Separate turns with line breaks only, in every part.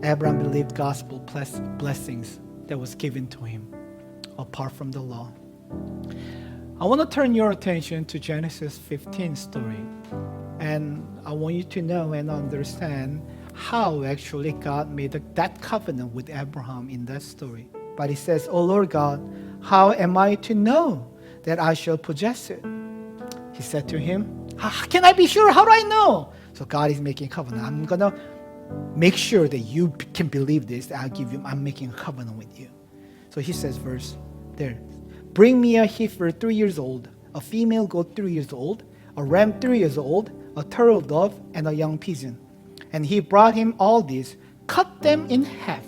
Abraham believed gospel blessings that was given to him apart from the law. I want to turn your attention to Genesis 15 story. And I want you to know and understand how actually God made that covenant with Abraham in that story. But he says, "Oh Lord God, how am I to know that I shall possess it?" He said to him, "How can I be sure? How do I know?" So God is making a covenant. I'm going to make sure that you can believe this. I'm making a covenant with you. So he says, verse there, "Bring me a heifer 3 years old, a female goat 3 years old, a ram 3 years old, a turtle dove, and a young pigeon." And he brought him all these, cut them in half,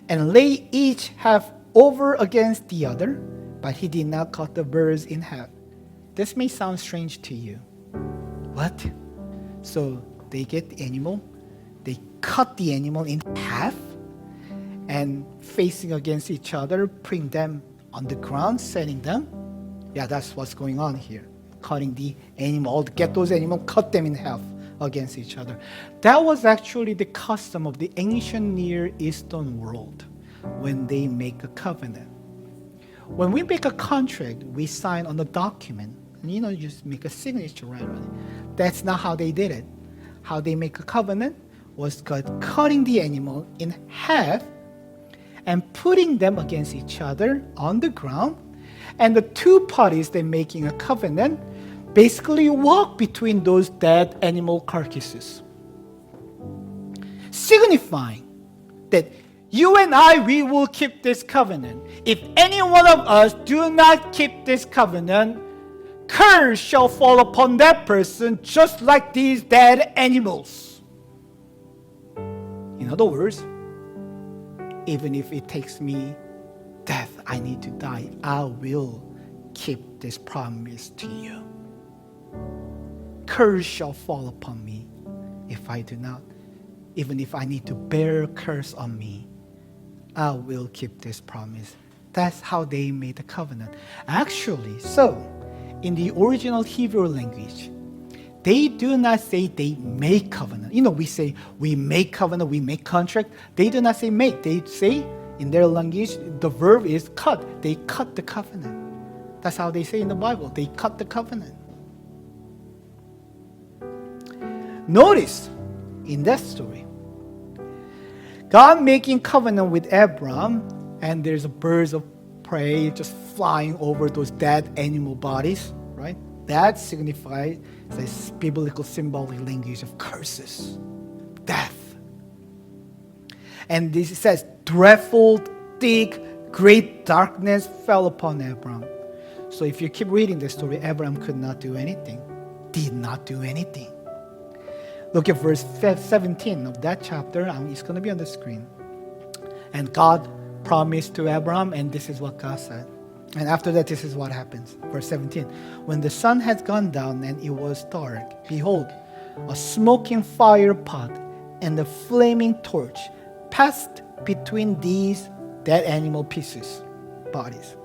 and lay each half over against the other, but he did not cut the birds in half. This may sound strange to you. What? So they get the animal, they cut the animal in half, and facing against each other, putting them on the ground, setting them. Yeah, that's what's going on here. Cutting the animal, get those animals, cut them in half against each other. That was actually the custom of the ancient Near Eastern world when they make a covenant. When we make a contract, we sign on the document, and you just make a signature right on it. That's not how they did it. How they make a covenant was cutting the animal in half and putting them against each other on the ground. And the two parties that making a covenant basically walk between those dead animal carcasses, signifying that you and I, we will keep this covenant. If any one of us do not keep this covenant, curse shall fall upon that person just like these dead animals. In other words, even if it takes me death, I need to die, I will keep this promise to you. Curse shall fall upon me if I do not. Even if I need to bear a curse on me, I will keep this promise. That's how they made the covenant. Actually, so in the original Hebrew language, they do not say they make covenant. We say we make covenant, we make contract. They do not say make. They say in their language, the verb is cut. They cut the covenant. That's how they say in the Bible. They cut the covenant. Notice in that story, God making covenant with Abraham, and there's birds of prey just flying over those dead animal bodies, right? That signifies this biblical symbolic language of curses, death. And this says, dreadful, thick, great darkness fell upon Abraham. So if you keep reading the story, Abraham could not do anything, did not do anything. Look at verse 17 of that chapter. It's going to be on the screen. And God promised to Abraham, and this is what God said. And after that, this is what happens. Verse 17. When the sun had gone down and it was dark, behold, a smoking fire pot and a flaming torch passed between these dead animal bodies.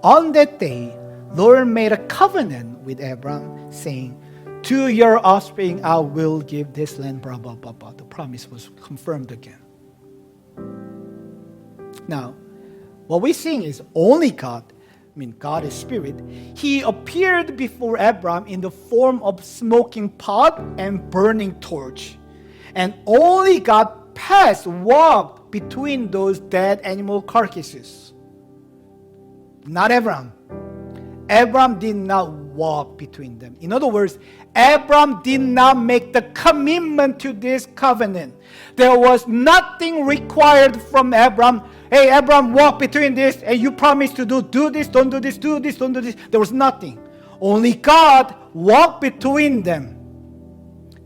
On that day, Lord made a covenant with Abraham, saying, to your offspring I will give this land, blah, blah, blah, blah. The promise was confirmed again. Now, what we're seeing is only God, God is spirit. He appeared before Abraham in the form of smoking pot and burning torch. And only God walked between those dead animal carcasses. Not Abraham. Abraham did not walk between them. In other words, Abraham did not make the commitment to this covenant. There was nothing required from Abraham. Hey, Abraham, walk between this, and you promised to do this, don't do this, do this, don't do this. There was nothing. Only God walked between them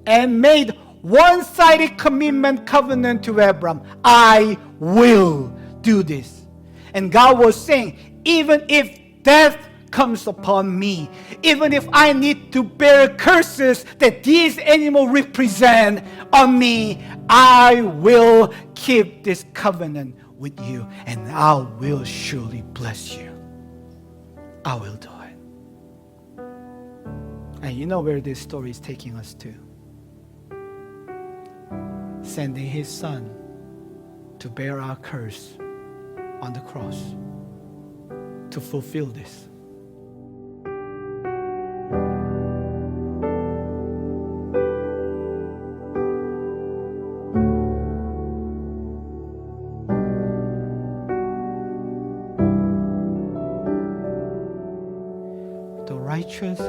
and made one-sided commitment covenant to Abraham. I will do this. And God was saying, even if death comes upon me, even if I need to bear curses that these animals represent on me, I will keep this covenant with you, and I will surely bless you. I will do it. And you know where this story is taking us to. sending His Son to bear our curse on the cross to fulfill this. The righteous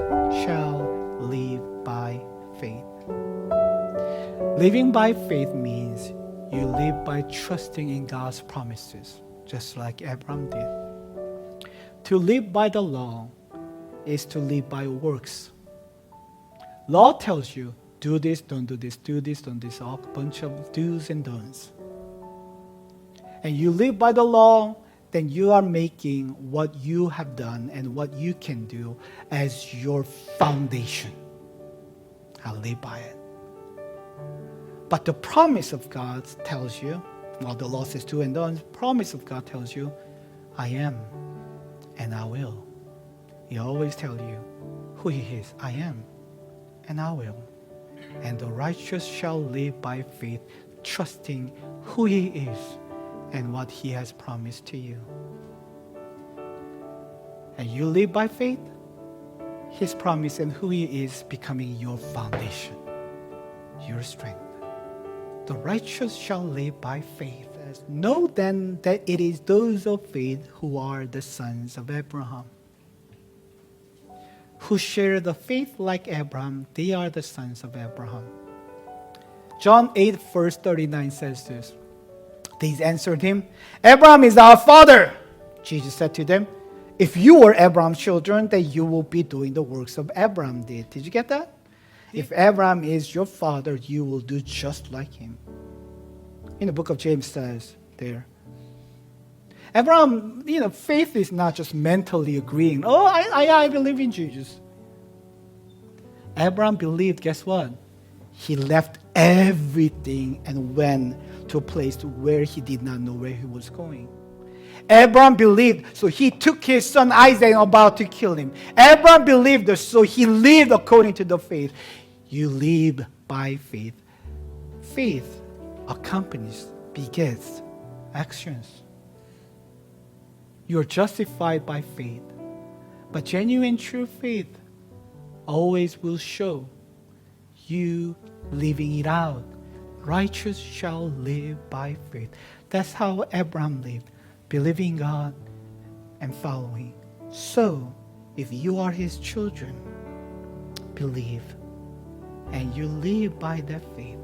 shall live by faith. Living by faith means you live by trusting in God's promises, just like Abraham did. To live by the law is to live by works. Law tells you, do this, don't do this, do this, don't do this, a bunch of do's and don'ts. And you live by the law, then you are making what you have done and what you can do as your foundation. I live by it. But the promise of God tells you, well, the law says do and don't. The promise of God tells you, I am and I will. He always tells you who He is. I am and I will. And the righteous shall live by faith, trusting who He is and what He has promised to you. And you live by faith, His promise and who He is becoming your foundation, your strength. The righteous shall live by faith. Know then that it is those of faith who are the sons of Abraham. Who share the faith like Abraham, they are the sons of Abraham. John 8 verse 39 says this. They answered Him, Abraham is our father. Jesus said to them, if you were Abraham's children, then you will be doing the works of Abraham did. Did you get that? If Abraham is your father, you will do just like him. In the book of James says there, Abraham, faith is not just mentally agreeing, oh, I believe in Jesus. Abraham believed, guess what? He left everything and went to a place where he did not know where he was going. Abraham believed, so he took his son Isaac about to kill him. Abraham believed, so he lived according to the faith. You live by faith. Faith accompanies, begets actions. You are justified by faith. But genuine true faith always will show you living it out. Righteous shall live by faith. That's how Abraham lived, believing God and following. So, if you are His children, believe and you live by that faith.